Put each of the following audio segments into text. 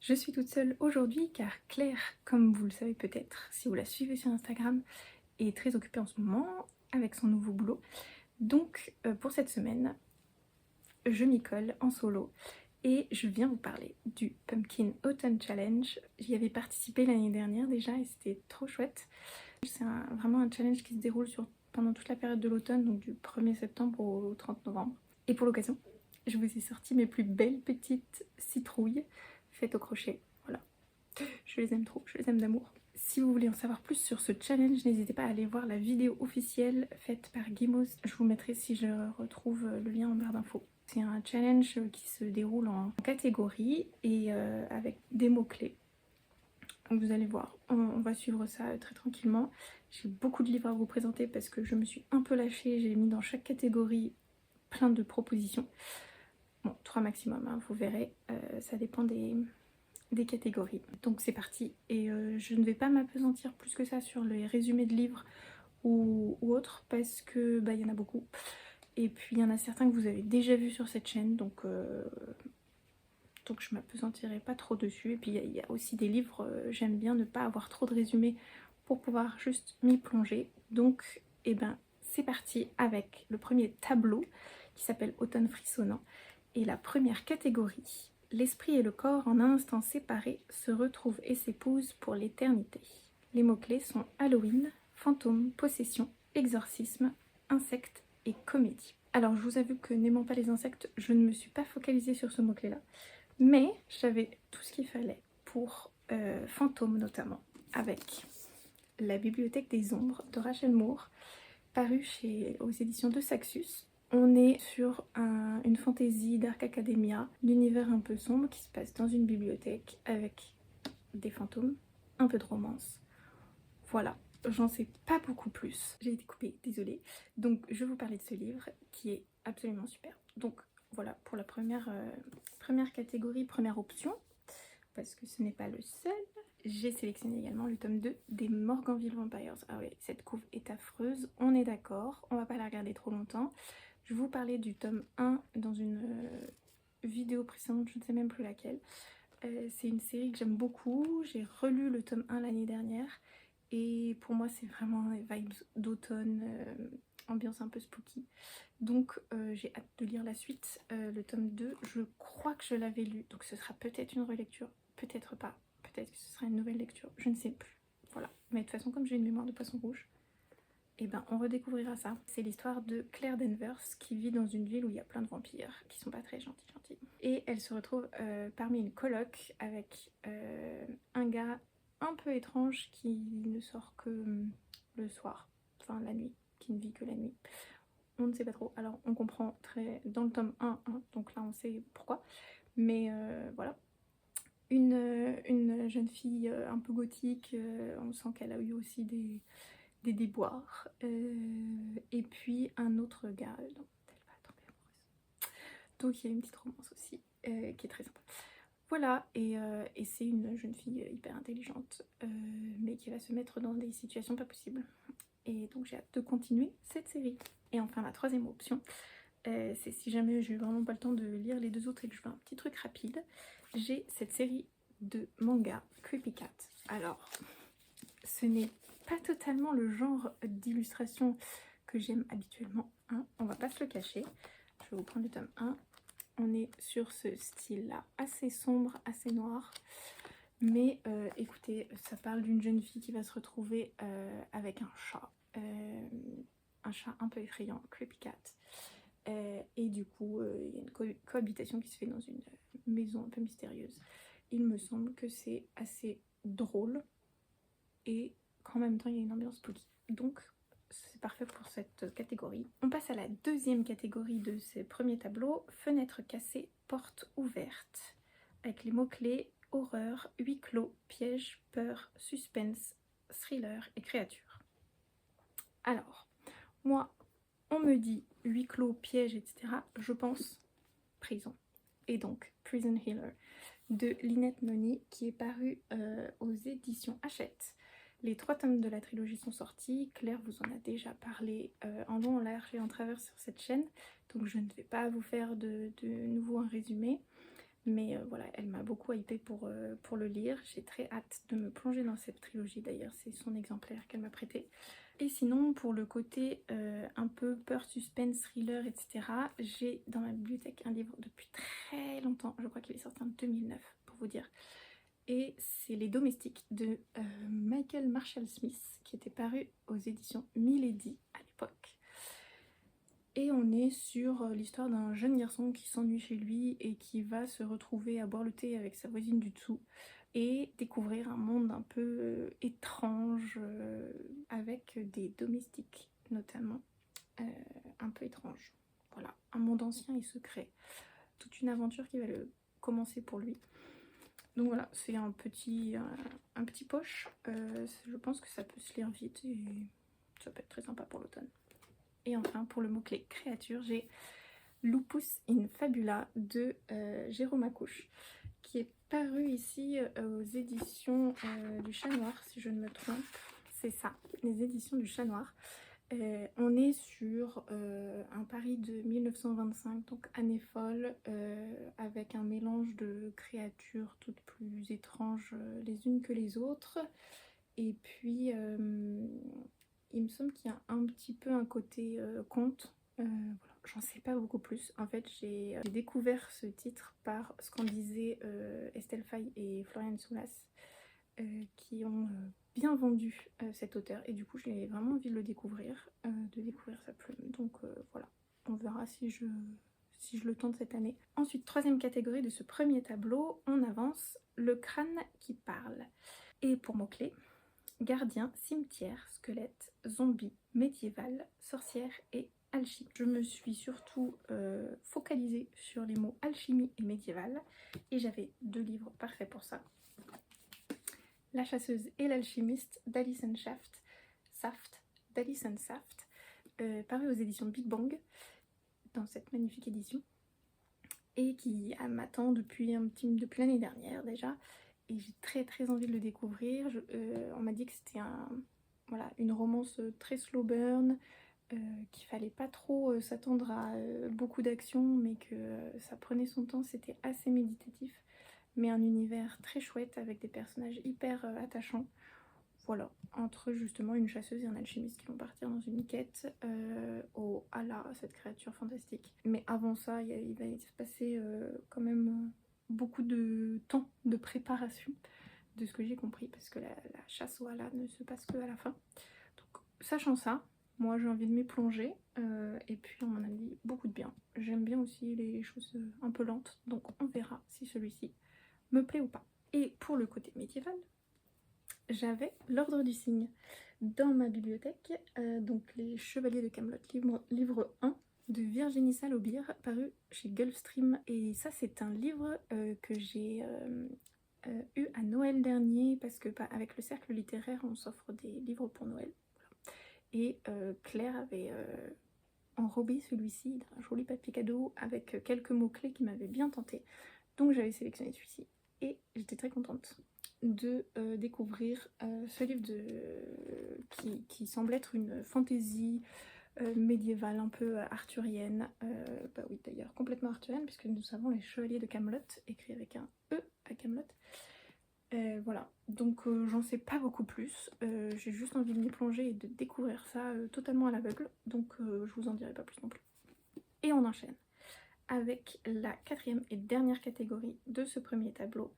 Je suis toute seule aujourd'hui car Claire, comme vous le savez peut-être, si vous la suivez sur Instagram, est très occupée en ce moment avec son nouveau boulot. Donc pour cette semaine, je m'y colle en solo et je viens vous parler du Pumpkin Autumn Challenge. J'y avais participé l'année dernière déjà et c'était trop chouette. C'est vraiment un challenge qui se déroule pendant toute la période de l'automne, donc du 1er septembre au 30 novembre. Et pour l'occasion, je vous ai sorti mes plus belles petites citrouilles faites au crochet. Voilà, je les aime trop, je les aime d'amour. Si vous voulez en savoir plus sur ce challenge, n'hésitez pas à aller voir la vidéo officielle faite par Gimos. Je vous mettrai, si je retrouve, le lien en barre d'infos. C'est un challenge qui se déroule en catégories et avec des mots-clés. Donc vous allez voir, on va suivre ça très tranquillement. J'ai beaucoup de livres à vous présenter parce que je me suis un peu lâchée. J'ai mis dans chaque catégorie plein de propositions. Bon, 3 maximum, hein, vous verrez, ça dépend des catégories. Donc c'est parti, et je ne vais pas m'apesantir plus que ça sur les résumés de livres ou autres parce que bah, y en a beaucoup. Et puis il y en a certains que vous avez déjà vus sur cette chaîne, donc je m'apesantirai pas trop dessus. Et puis il y a aussi des livres, j'aime bien ne pas avoir trop de résumés pour pouvoir juste m'y plonger. Donc et ben c'est parti avec le premier tableau qui s'appelle Automne frissonnant. Et la première catégorie, l'esprit et le corps en un instant séparés se retrouvent et s'épousent pour l'éternité. Les mots-clés sont Halloween, fantôme, possession, exorcisme, insectes et comédie. Alors je vous avoue que n'aimant pas les insectes, je ne me suis pas focalisée sur ce mot-clé là. Mais j'avais tout ce qu'il fallait pour fantôme notamment, avec La bibliothèque des ombres de Rachel Moore, paru aux éditions de Saxus. On est sur une fantaisie Dark Academia, l'univers un peu sombre qui se passe dans une bibliothèque avec des fantômes, un peu de romance. Voilà, j'en sais pas beaucoup plus. J'ai été coupée, désolée. Donc je vais vous parler de ce livre qui est absolument super. Donc voilà pour la première catégorie, première option, parce que ce n'est pas le seul. J'ai sélectionné également le tome 2 des Morganville Vampires. Ah ouais, cette couve est affreuse, on est d'accord, on va pas la regarder trop longtemps. Je vous parlais du tome 1 dans une vidéo précédente, je ne sais même plus laquelle. C'est une série que j'aime beaucoup, j'ai relu le tome 1 l'année dernière et pour moi c'est vraiment les vibes d'automne, ambiance un peu spooky. Donc j'ai hâte de lire la suite. Le tome 2, je crois que je l'avais lu, donc ce sera peut-être une relecture, peut-être pas, peut-être que ce sera une nouvelle lecture, je ne sais plus. Voilà, mais de toute façon comme j'ai une mémoire de poisson rouge, et ben on redécouvrira ça. C'est l'histoire de Claire Danvers qui vit dans une ville où il y a plein de vampires qui sont pas très gentils. Et elle se retrouve parmi une coloc avec un gars un peu étrange qui ne sort que le soir, enfin la nuit, qui ne vit que la nuit. On ne sait pas trop, alors on comprend très dans le tome 1, hein, donc là on sait pourquoi, mais voilà. Une jeune fille un peu gothique, on sent qu'elle a eu aussi des déboires, et puis un autre gars dont elle va tomber amoureuse. Donc il y a une petite romance aussi qui est très sympa. Voilà, et c'est une jeune fille hyper intelligente, mais qui va se mettre dans des situations pas possibles. Et donc j'ai hâte de continuer cette série. Et enfin la troisième option, c'est si jamais j'ai vraiment pas le temps de lire les deux autres et que je veux un petit truc rapide, j'ai cette série de manga Creepy Cat. Alors, ce n'est pas totalement le genre d'illustration que j'aime habituellement, hein, on va pas se le cacher. Je vais vous prendre le tome 1. On est sur ce style là, assez sombre, assez noir, mais écoutez, ça parle d'une jeune fille qui va se retrouver avec un chat un peu effrayant, Creepy Cat, et du coup il y a une cohabitation qui se fait dans une maison un peu mystérieuse. Il me semble que c'est assez drôle et qu'en même temps il y a une ambiance spooky, donc c'est parfait pour cette catégorie. On passe à la deuxième catégorie de ces premiers tableaux, fenêtre cassée, porte ouverte, avec les mots-clés horreur, huis clos, piège, peur, suspense, thriller et créature. Alors, moi, on me dit huis clos, piège, etc. Je pense prison. Et donc, Prison Healer de Lynette Noni, qui est paru aux éditions Hachette. Les 3 tomes de la trilogie sont sortis. Claire vous en a déjà parlé en long, en large et en travers sur cette chaîne, donc je ne vais pas vous faire de nouveau un résumé. Mais voilà, elle m'a beaucoup hypée pour le lire. J'ai très hâte de me plonger dans cette trilogie d'ailleurs, c'est son exemplaire qu'elle m'a prêté. Et sinon, pour le côté un peu peur, suspense, thriller, etc., j'ai dans ma bibliothèque un livre depuis très longtemps, je crois qu'il est sorti en 2009 pour vous dire. Et c'est Les Domestiques de Michael Marshall Smith qui était paru aux éditions Milady à l'époque. Et on est sur l'histoire d'un jeune garçon qui s'ennuie chez lui et qui va se retrouver à boire le thé avec sa voisine du dessous et découvrir un monde un peu étrange avec des domestiques notamment un peu étranges. Voilà, un monde ancien et secret. Toute une aventure qui va commencer pour lui. Donc voilà, c'est un petit poche. Je pense que ça peut se lire vite et ça peut être très sympa pour l'automne. Et enfin, pour le mot-clé créature, j'ai Lupus in Fabula de Jérôme Accouche, qui est paru ici aux éditions du Chat Noir, si je ne me trompe. C'est ça, les éditions du Chat Noir. On est sur un Paris de 1925, donc année folle, avec un mélange de créatures toutes plus étranges les unes que les autres. Et puis, il me semble qu'il y a un petit peu un côté conte. Voilà. J'en sais pas beaucoup plus. En fait, j'ai découvert ce titre par ce qu'en disaient Estelle Faye et Florian Soulas, qui ont bien vendu cet auteur. Et du coup, j'ai vraiment envie de le découvrir, de découvrir sa plume. Donc voilà, on verra si je le tente cette année. Ensuite, troisième catégorie de ce premier tableau, on avance le crâne qui parle. Et pour mots-clés, gardien, cimetière, squelette, zombie, médiéval, sorcière et alchimie. Je me suis surtout focalisée sur les mots alchimie et médiéval et j'avais 2 livres parfaits pour ça. La chasseuse et l'alchimiste d'Alison Saft, paru aux éditions Big Bang dans cette magnifique édition et qui m'attend depuis l'année dernière déjà. Et j'ai très envie de le découvrir. On m'a dit que c'était une romance très slow burn, qu'il fallait pas trop s'attendre à beaucoup d'action, mais que ça prenait son temps, c'était assez méditatif, mais un univers très chouette avec des personnages hyper attachants. Voilà, entre justement une chasseuse et un alchimiste qui vont partir dans une quête au Allah, cette créature fantastique. Mais avant ça, il va se passer quand même beaucoup de temps de préparation, de ce que j'ai compris, parce que la chasse au Allah ne se passe que à la fin. Donc, sachant ça, moi j'ai envie de m'y plonger, et puis on m'en a dit beaucoup de bien. J'aime bien aussi les choses un peu lentes, donc on verra si celui-ci me plaît ou pas. Et pour le côté médiéval, j'avais l'Ordre du Cygne dans ma bibliothèque, donc les Chevaliers de Camelot, livre 1 de Virginie Salobir, paru chez Gulfstream. Et ça c'est un livre que j'ai eu à Noël dernier, parce que avec le cercle littéraire on s'offre des livres pour Noël. Et Claire avait enrobé celui-ci d'un joli papier cadeau avec quelques mots-clés qui m'avaient bien tenté. Donc j'avais sélectionné celui-ci et j'étais très contente de découvrir ce livre qui semble être une fantaisie médiévale, un peu arthurienne. Bah oui, d'ailleurs, complètement arthurienne, puisque nous savons les Chevaliers de Camelot, écrit avec un E à Camelot. Voilà, donc j'en sais pas beaucoup plus, j'ai juste envie de m'y plonger et de découvrir ça totalement à l'aveugle, donc je vous en dirai pas plus non plus. Et on enchaîne avec la 4e et dernière catégorie de ce premier tableau,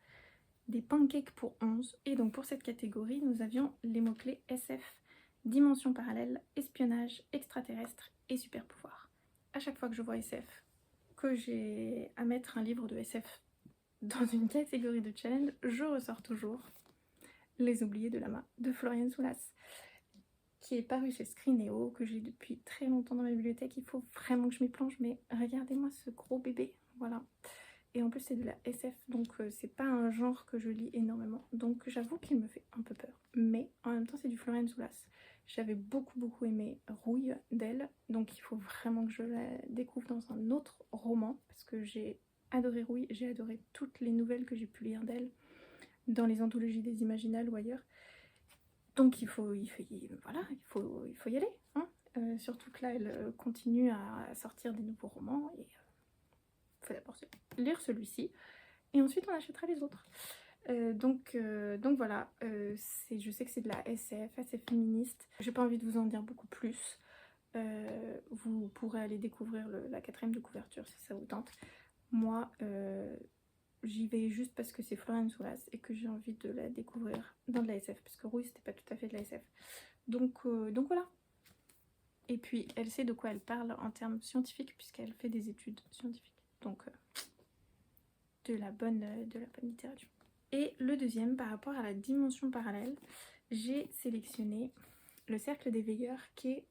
des pancakes pour 11. Et donc pour cette catégorie, nous avions les mots-clés SF, dimension parallèle, espionnage, extraterrestre et super pouvoir. À chaque fois que je vois SF, que j'ai à mettre un livre de SF dans une catégorie de challenge, je ressors toujours Les Oubliés de Lama de Florian Soulas, qui est paru chez Scrineo, que j'ai depuis très longtemps dans ma bibliothèque. Il faut vraiment que je m'y plonge, mais regardez-moi ce gros bébé, voilà. Et en plus c'est de la SF, donc c'est pas un genre que je lis énormément, donc j'avoue qu'il me fait un peu peur. Mais en même temps c'est du Florian Soulas. J'avais beaucoup aimé Rouille d'elle, donc il faut vraiment que je la découvre dans un autre roman, parce que j'ai adoré Rouille, j'ai adoré toutes les nouvelles que j'ai pu lire d'elle, dans les anthologies des Imaginales ou ailleurs. Donc il faut y aller, hein. Surtout que là elle continue à sortir des nouveaux romans et il faut d'abord lire celui-ci. et ensuite on achètera les autres. Donc voilà, je sais que c'est de la SF, assez féministe. J'ai pas envie de vous en dire beaucoup plus. Vous pourrez aller découvrir la quatrième de couverture si ça vous tente. Moi, j'y vais juste parce que c'est Florian Soulas et que j'ai envie de la découvrir dans de la SF, parce que Rouille c'était pas tout à fait de la SF. Donc voilà. Et puis elle sait de quoi elle parle en termes scientifiques puisqu'elle fait des études scientifiques. Donc de la bonne littérature. Et le deuxième, par rapport à la dimension parallèle, j'ai sélectionné Le Cercle des Veilleurs, qui est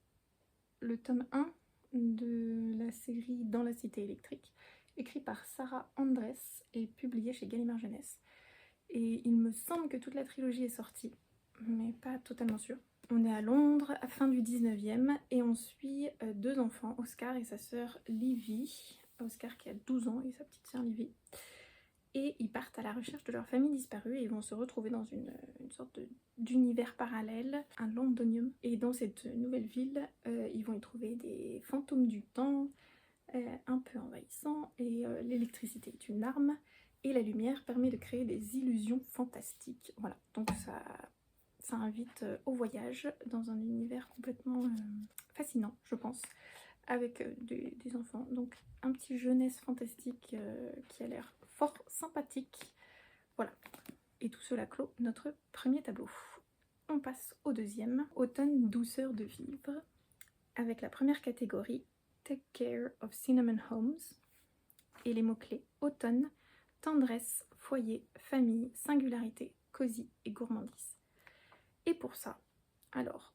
le tome 1 de la série Dans la Cité électrique, écrit par Sarah Andres et publié chez Gallimard Jeunesse. Et il me semble que toute la trilogie est sortie, mais pas totalement sûre. On est à Londres, à fin du 19e, et on suit deux enfants, Oscar et sa sœur Livy. Oscar qui a 12 ans et sa petite sœur Livy. Et ils partent à la recherche de leur famille disparue et ils vont se retrouver dans une sorte d'univers parallèle, un londonium. Et dans cette nouvelle ville, ils vont y trouver des fantômes du temps, un peu envahissants, et l'électricité est une arme, et la lumière permet de créer des illusions fantastiques. Voilà, donc ça invite au voyage dans un univers complètement fascinant, je pense, avec des enfants. Donc un petit jeunesse fantastique qui a l'air fort sympathique. Voilà. Et tout cela clôt notre premier tableau. On passe au deuxième, Automne, douceur de vivre, avec la première catégorie, Take Care of Cinnamon Homes, et les mots-clés, automne, tendresse, foyer, famille, singularité, cosy et gourmandise. Et pour ça, alors,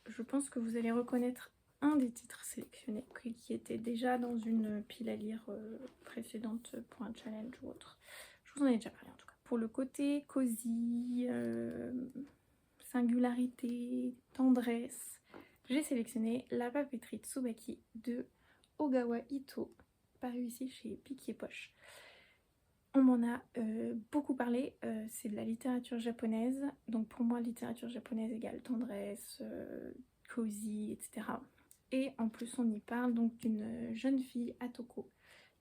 je pense que vous allez reconnaître un des titres sélectionnés qui était déjà dans une pile à lire précédente pour un challenge ou autre. Je vous en ai déjà parlé en tout cas. Pour le côté cosy, singularité, tendresse, j'ai sélectionné La papeterie Tsubaki de Ogawa Ito, paru ici chez Piquier Poche. On m'en a beaucoup parlé, c'est de la littérature japonaise, donc pour moi littérature japonaise égale tendresse, cosy, etc. Et en plus on y parle donc d'une jeune fille, Atoko,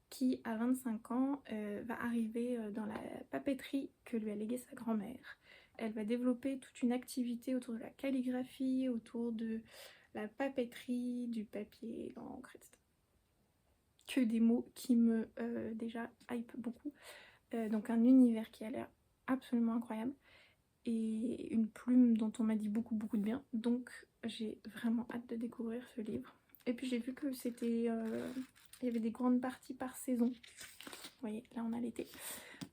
qui à 25 ans va arriver dans la papeterie que lui a léguée sa grand-mère. Elle va développer toute une activité autour de la calligraphie, autour de la papeterie, du papier, l'encre, etc. Que des mots qui me déjà hype beaucoup. Donc un univers qui a l'air absolument incroyable et une plume dont on m'a dit beaucoup de bien. Donc j'ai vraiment hâte de découvrir ce livre. Et puis j'ai vu que c'était... il y avait des grandes parties par saison. Vous voyez, là on a l'été.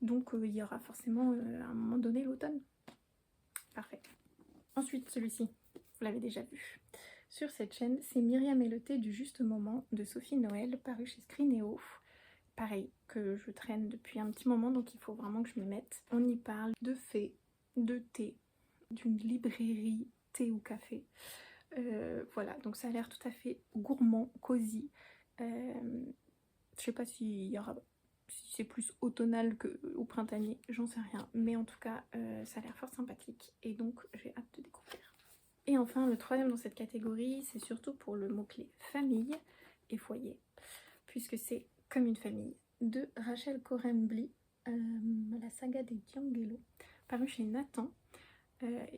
Donc il y aura forcément à un moment donné l'automne. Parfait. Ensuite celui-ci, vous l'avez déjà vu. Sur cette chaîne, c'est Myriam et le thé du juste moment de Sophie Noël, paru chez Scrineo. Pareil, que je traîne depuis un petit moment, donc il faut vraiment que je m'y mette. On y parle de fées, de thé, d'une librairie thé ou café. Voilà, donc ça a l'air tout à fait gourmand, cosy. Je sais pas si c'est plus automnal ou printanier, j'en sais rien. Mais en tout cas, ça a l'air fort sympathique et donc j'ai hâte de découvrir. Et enfin, le troisième dans cette catégorie, c'est surtout pour le mot-clé famille et foyer, puisque c'est Comme une famille de Rachel Corembli, la saga des Diangelo, paru chez Nathan.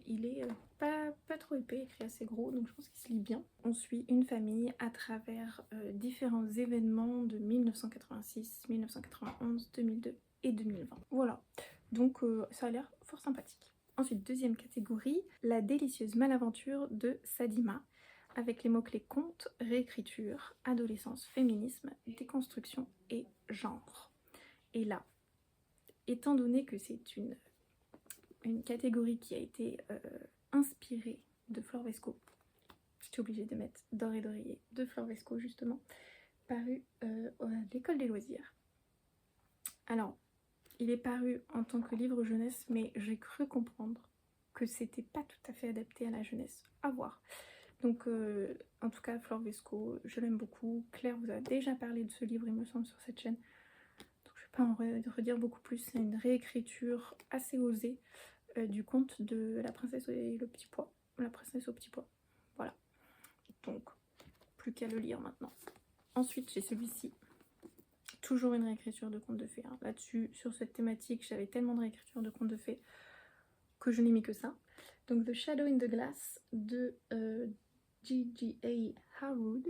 Il est pas trop épais, écrit assez gros, donc je pense qu'il se lit bien. On suit une famille à travers différents événements de 1986, 1991, 2002 et 2020. Voilà, donc ça a l'air fort sympathique. Ensuite, deuxième catégorie, La délicieuse malaventure de Sadima, avec les mots-clés conte, réécriture, adolescence, féminisme, déconstruction et genre. Et là, étant donné que c'est une catégorie qui a été inspirée de Flore Vesco, j'étais obligée de mettre D'or et d'oreiller de Flore Vesco justement, paru à l'école des loisirs. Alors, il est paru en tant que livre jeunesse, mais j'ai cru comprendre que c'était pas tout à fait adapté à la jeunesse. À voir. Donc en tout cas Flore Vesco, je l'aime beaucoup. Claire vous a déjà parlé de ce livre il me semble sur cette chaîne. Donc je vais pas en redire beaucoup plus. C'est une réécriture assez osée du conte de La princesse et le petit pois. La princesse au petit pois. Voilà. Donc plus qu'à le lire maintenant. Ensuite j'ai celui-ci toujours une réécriture de contes de fées. Hein. Là-dessus, sur cette thématique, j'avais tellement de réécritures de contes de fées que je n'ai mis que ça. Donc The Shadow in the Glass de G.G.A. Harwood,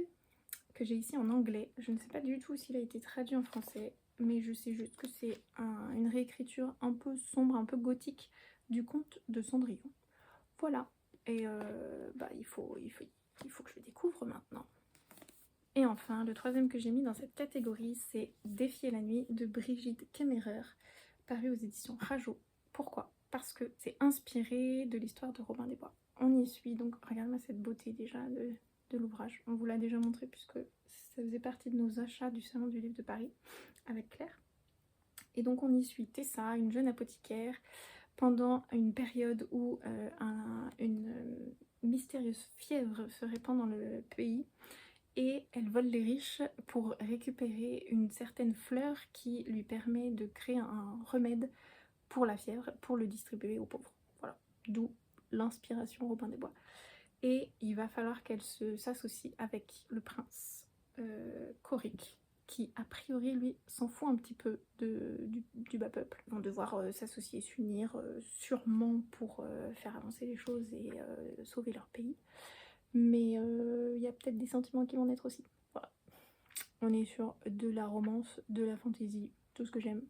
que j'ai ici en anglais. Je ne sais pas du tout s'il a été traduit en français, mais je sais juste que c'est une réécriture un peu sombre, un peu gothique du conte de Cendrillon. Voilà, et il faut que je le découvre maintenant. Et enfin, le troisième que j'ai mis dans cette catégorie, c'est Défier la nuit de Brigitte Kemmerer, paru aux éditions Rajo. Pourquoi? Parce que c'est inspiré de l'histoire de Robin des Bois. On y suit, donc regarde-moi cette beauté déjà de l'ouvrage. On vous l'a déjà montré puisque ça faisait partie de nos achats du Salon du Livre de Paris avec Claire. Et donc on y suit Tessa, une jeune apothicaire, pendant une période où une mystérieuse fièvre se répand dans le pays. Et elle vole les riches pour récupérer une certaine fleur qui lui permet de créer un remède pour la fièvre, pour le distribuer aux pauvres. Voilà, d'où l'inspiration Robin des Bois. Et il va falloir qu'elle s'associe avec le prince Coric, qui a priori lui s'en fout un petit peu du bas peuple. Ils vont devoir s'associer, s'unir, sûrement pour faire avancer les choses et sauver leur pays. Mais il y a peut-être des sentiments qui vont naître aussi. Voilà. On est sur de la romance, de la fantaisie, tout ce que j'aime.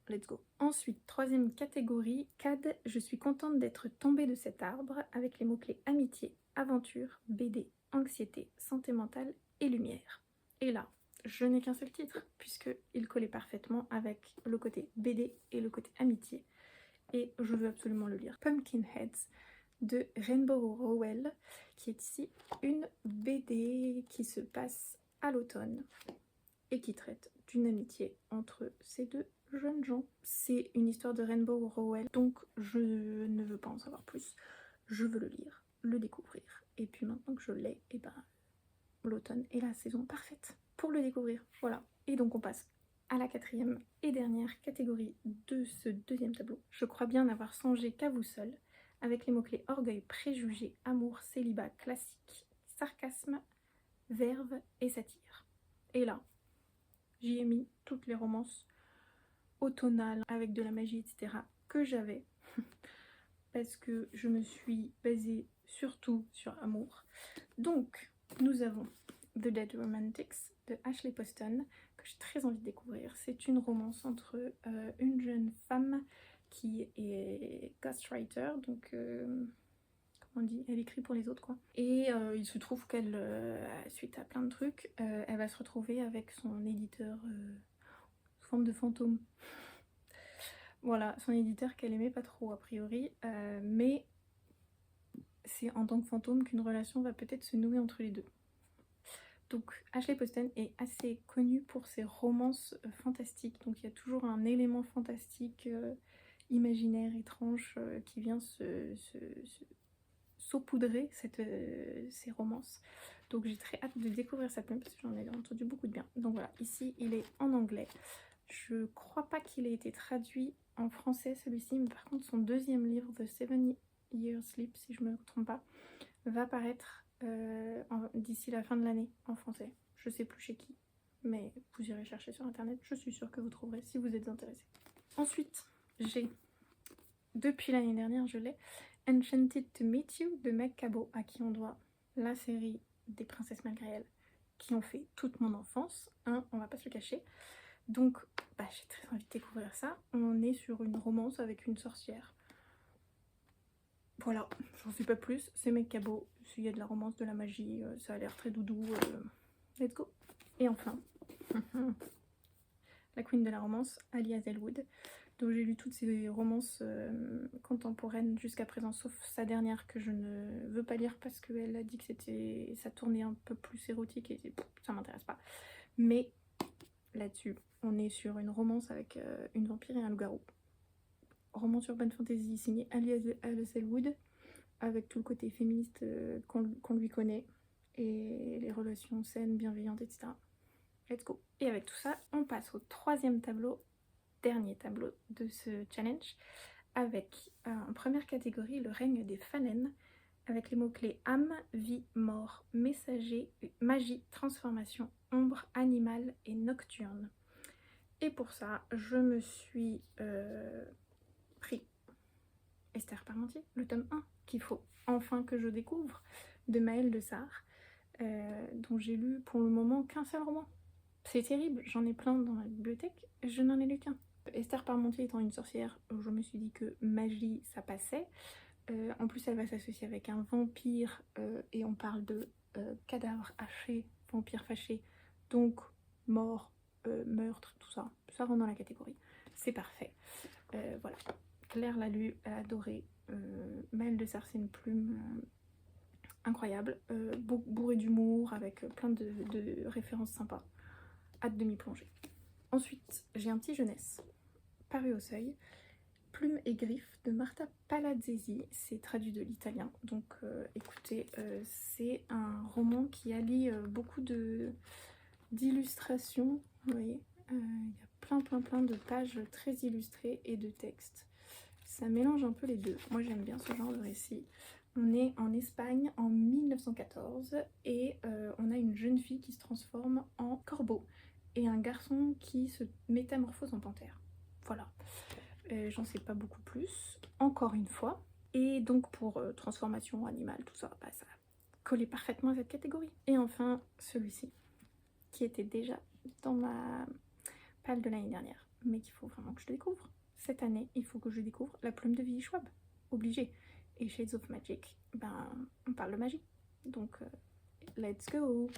Let's go. Ensuite, troisième catégorie, CAD, je suis contente d'être tombée de cet arbre avec les mots-clés amitié, aventure, BD, anxiété, santé mentale et lumière. Et là, je n'ai qu'un seul titre, puisqu'il collait parfaitement avec le côté BD et le côté amitié. Et je veux absolument le lire. Pumpkinheads de Rainbow Rowell, qui est ici une BD qui se passe à l'automne et qui traite d'une amitié entre ces deux jeunes gens. C'est une histoire de Rainbow Rowell, donc je ne veux pas en savoir plus. Je veux le lire, le découvrir. Et puis maintenant que je l'ai, et ben l'automne est la saison parfaite pour le découvrir. Voilà. Et donc on passe à la quatrième et dernière catégorie de ce deuxième tableau. Je crois bien n'avoir songé qu'à vous seul, avec les mots-clés orgueil, préjugé, amour, célibat, classique, sarcasme, verve et satire. Et là, j'y ai mis toutes les romances automnales avec de la magie, etc. que j'avais, parce que je me suis basée surtout sur amour. Donc, nous avons The Dead Romantics de Ashley Poston, que j'ai très envie de découvrir. C'est une romance entre une jeune femme qui est ghostwriter, donc comment on dit, elle écrit pour les autres quoi. Et il se trouve qu'elle, suite à plein de trucs, elle va se retrouver avec son éditeur sous forme de fantôme. Voilà, son éditeur qu'elle aimait pas trop a priori, mais c'est en tant que fantôme qu'une relation va peut-être se nouer entre les deux. Donc Ashley Poston est assez connue pour ses romances fantastiques, donc il y a toujours un élément fantastique, imaginaire, étrange, qui vient saupoudrer ces romances. Donc j'ai très hâte de découvrir sa plume parce que j'en ai entendu beaucoup de bien. Donc voilà, ici il est en anglais. Je crois pas qu'il ait été traduit en français celui-ci, mais par contre son deuxième livre, The 7 Years Sleep, si je me trompe pas, va paraître d'ici la fin de l'année en français. Je sais plus chez qui, mais vous irez chercher sur internet, je suis sûre que vous trouverez si vous êtes intéressé. Ensuite, j'ai, depuis l'année dernière, je l'ai, Enchanted to Meet You de Meg Cabot, à qui on doit la série des Princesses malgré elles, qui ont fait toute mon enfance, hein, on va pas se le cacher. Donc j'ai très envie de découvrir ça. On est sur une romance avec une sorcière. Voilà, j'en sais pas plus, c'est Meg Cabot, s'il y a de la romance, de la magie, ça a l'air très doudou, let's go. Et enfin, la queen de la romance, Ali Hazelwood. Donc j'ai lu toutes ses romances contemporaines jusqu'à présent, sauf sa dernière que je ne veux pas lire parce qu'elle a dit que ça tournait un peu plus érotique et ça m'intéresse pas. Mais là-dessus, on est sur une romance avec une vampire et un loup-garou. Romance urban fantasy signée Ali Hazelwood, avec tout le côté féministe qu'on lui connaît, et les relations saines, bienveillantes, etc. Let's go. Et avec tout ça, on passe au troisième tableau, dernier tableau de ce challenge, avec en première catégorie le règne des Fallen, avec les mots-clés âme, vie, mort, messager, magie, transformation, ombre, animal et nocturne. Et pour ça, je me suis pris Esther Parmentier, le tome 1, qu'il faut enfin que je découvre, de Maëlle de Sart, dont j'ai lu pour le moment qu'un seul roman. C'est terrible, j'en ai plein dans la bibliothèque, je n'en ai lu qu'un. Esther Parmentier étant une sorcière, je me suis dit que magie, ça passait. En plus, elle va s'associer avec un vampire, et on parle de cadavre haché, vampire fâché, donc mort, meurtre, tout ça. Ça rentre dans la catégorie. C'est parfait. Voilà. Claire l'a lu, elle a adoré. Maëlle de Sart, c'est une plume incroyable, bourrée d'humour, avec plein de références sympas. Hâte de m'y plonger. Ensuite, j'ai un petit jeunesse, paru au Seuil, Plume et griffes de Marta Palazzesi, c'est traduit de l'italien, donc écoutez, c'est un roman qui allie beaucoup d'illustrations, vous voyez, il y a plein de pages très illustrées et de textes. Ça mélange un peu les deux, moi j'aime bien ce genre de récit. On est en Espagne en 1914 et on a une jeune fille qui se transforme en corbeau et un garçon qui se métamorphose en panthère. Voilà. J'en sais pas beaucoup plus, encore une fois. Et donc pour transformation animale, tout ça, bah, ça collait parfaitement à cette catégorie. Et enfin, celui-ci, qui était déjà dans ma palle de l'année dernière, mais qu'il faut vraiment que je découvre. Cette année, il faut que je découvre La plume de Willy Schwab, obligé. Et Shades of Magic, ben, on parle de magie. Donc, let's go!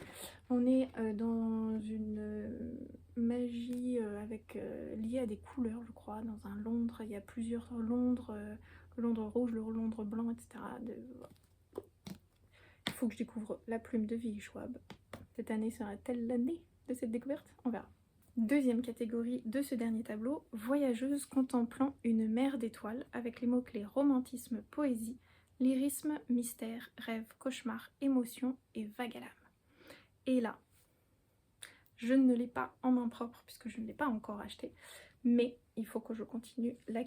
On est dans une magie liée à des couleurs, je crois, dans un Londres. Il y a plusieurs Londres, le Londres rouge, le Londres blanc, etc. Il faut que je découvre La plume de Willy Schwab. Cette année sera-t-elle l'année de cette découverte? On verra. Deuxième catégorie de ce dernier tableau, voyageuse contemplant une mer d'étoiles avec les mots-clés romantisme, poésie, lyrisme, mystère, rêve, cauchemar, émotion et vague à l'âme. Et là, je ne l'ai pas en main propre puisque je ne l'ai pas encore acheté, mais il faut que je continue la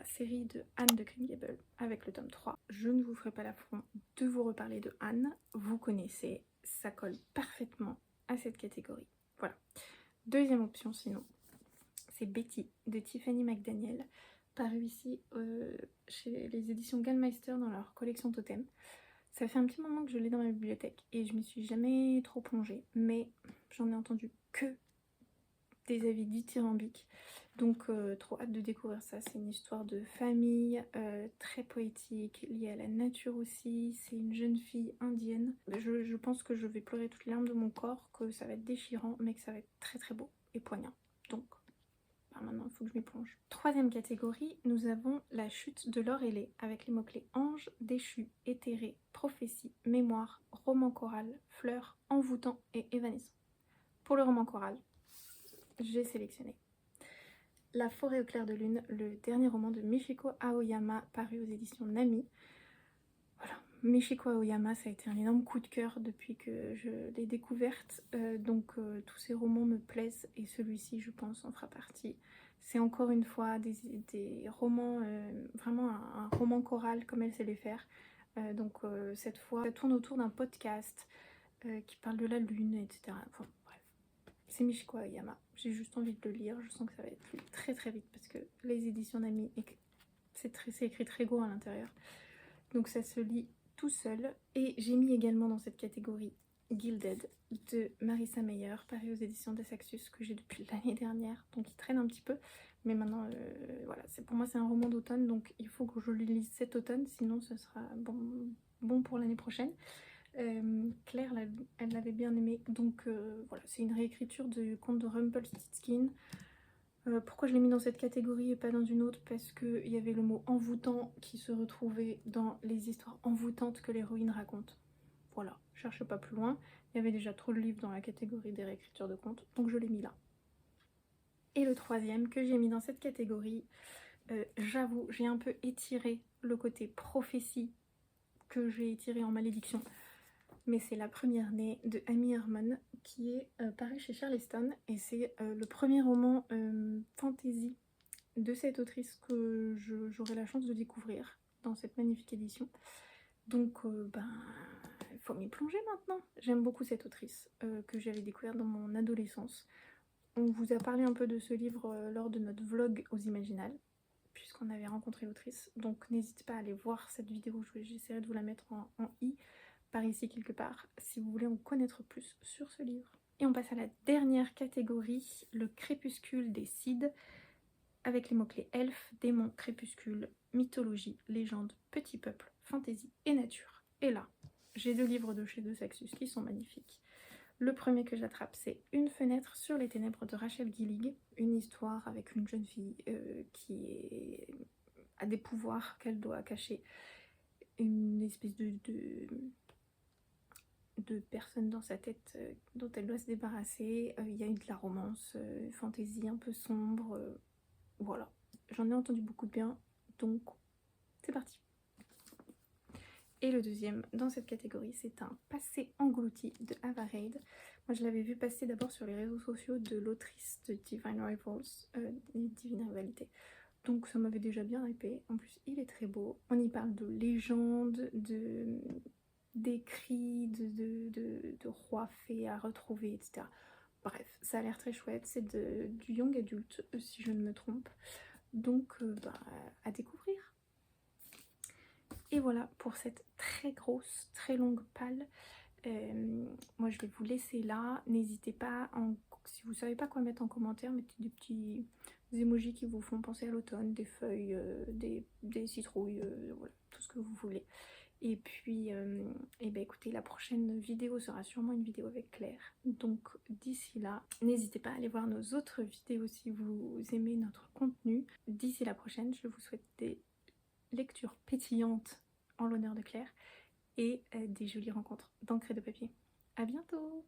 série de Anne de Green Gables avec le tome 3. Je ne vous ferai pas l'affront de vous reparler de Anne, vous connaissez, ça colle parfaitement à cette catégorie. Voilà. Deuxième option sinon, c'est Betty de Tiffany McDaniel, paru ici chez les éditions Gallmeister dans leur collection Totem. Ça fait un petit moment que je l'ai dans ma bibliothèque et je m'y suis jamais trop plongée, mais j'en ai entendu que des avis dithyrambiques, donc trop hâte de découvrir ça. C'est une histoire de famille très poétique, liée à la nature aussi. C'est une jeune fille indienne. Je pense que je vais pleurer toutes les larmes de mon corps, que ça va être déchirant, mais que ça va être très beau et poignant. Donc maintenant il faut que je m'y plonge. Troisième catégorie, nous avons La chute de l'Orélé avec les mots-clés ange, déchu, éthéré, prophétie, mémoire, roman choral, fleur, envoûtant et évanescent. Pour le roman choral, j'ai sélectionné La forêt au clair de lune, le dernier roman de Michiko Aoyama paru aux éditions Nami. Voilà, Michiko Aoyama, ça a été un énorme coup de cœur depuis que je l'ai découverte, donc tous ces romans me plaisent et celui-ci je pense en fera partie. C'est encore une fois des romans, vraiment un roman choral comme elle sait les faire, donc cette fois ça tourne autour d'un podcast qui parle de la lune, etc. Enfin, bref, c'est Michiko Aoyama, j'ai juste envie de le lire, je sens que ça va être lu très vite parce que les éditions Nami, c'est écrit très gros à l'intérieur. Donc ça se lit tout seul. Et j'ai mis également dans cette catégorie Gilded de Marissa Meyer, paru aux éditions d'Asaxus, que j'ai depuis l'année dernière, donc il traîne un petit peu. Mais maintenant, voilà, pour moi c'est un roman d'automne, donc il faut que je le lise cet automne, sinon ce sera bon pour l'année prochaine. Claire, elle l'avait bien aimé, donc voilà, c'est une réécriture du conte de Rumpelstiltskin. Pourquoi je l'ai mis dans cette catégorie et pas dans une autre? Parce qu'il y avait le mot envoûtant qui se retrouvait dans les histoires envoûtantes que l'héroïne raconte. Voilà, je cherche pas plus loin. Il y avait déjà trop de livres dans la catégorie des réécritures de contes, donc je l'ai mis là. Et le troisième que j'ai mis dans cette catégorie, j'avoue, j'ai un peu étiré le côté prophétie que j'ai étiré en malédiction. Mais c'est La première née de Amy Herman qui est paru chez Charleston et c'est le premier roman fantasy de cette autrice que j'aurai la chance de découvrir dans cette magnifique édition. Donc il faut m'y plonger maintenant. J'aime beaucoup cette autrice que j'avais découverte dans mon adolescence. On vous a parlé un peu de ce livre lors de notre vlog aux Imaginales, puisqu'on avait rencontré l'autrice. Donc n'hésitez pas à aller voir cette vidéo, j'essaierai de vous la mettre en i, par ici quelque part, si vous voulez en connaître plus sur ce livre. Et on passe à la dernière catégorie, le crépuscule des Cides, avec les mots-clés elfes, démons, crépuscule, mythologie, légende, petit peuple, fantaisie et nature. Et là, j'ai 2 livres de chez De Saxus qui sont magnifiques. Le premier que j'attrape, c'est Une fenêtre sur les ténèbres de Rachel Gillig, une histoire avec une jeune fille qui a des pouvoirs qu'elle doit cacher, une espèce de personne dans sa tête dont elle doit se débarrasser. Il y a eu de la romance, fantaisie un peu sombre, voilà. J'en ai entendu beaucoup de bien, donc c'est parti. Et le deuxième dans cette catégorie, c'est un Passé englouti de Ava Reid. Moi je l'avais vu passer d'abord sur les réseaux sociaux de l'autrice de Divine Rivals, Divine Rivalité. Donc ça m'avait déjà bien hypé. En plus il est très beau. On y parle de légendes, d'écrits, de rois fées à retrouver, etc. Bref, ça a l'air très chouette. C'est du young adulte, si je ne me trompe. Donc à découvrir. Et voilà pour cette très grosse, très longue palle. Moi je vais vous laisser là. N'hésitez pas, si vous savez pas quoi mettre en commentaire, mettez des petits emojis qui vous font penser à l'automne, des feuilles, des citrouilles, voilà, tout ce que vous voulez. Et puis, et ben écoutez, la prochaine vidéo sera sûrement une vidéo avec Claire. Donc d'ici là, n'hésitez pas à aller voir nos autres vidéos si vous aimez notre contenu. D'ici la prochaine, je vous souhaite des lectures pétillantes en l'honneur de Claire et des jolies rencontres d'encre et de papier. À bientôt!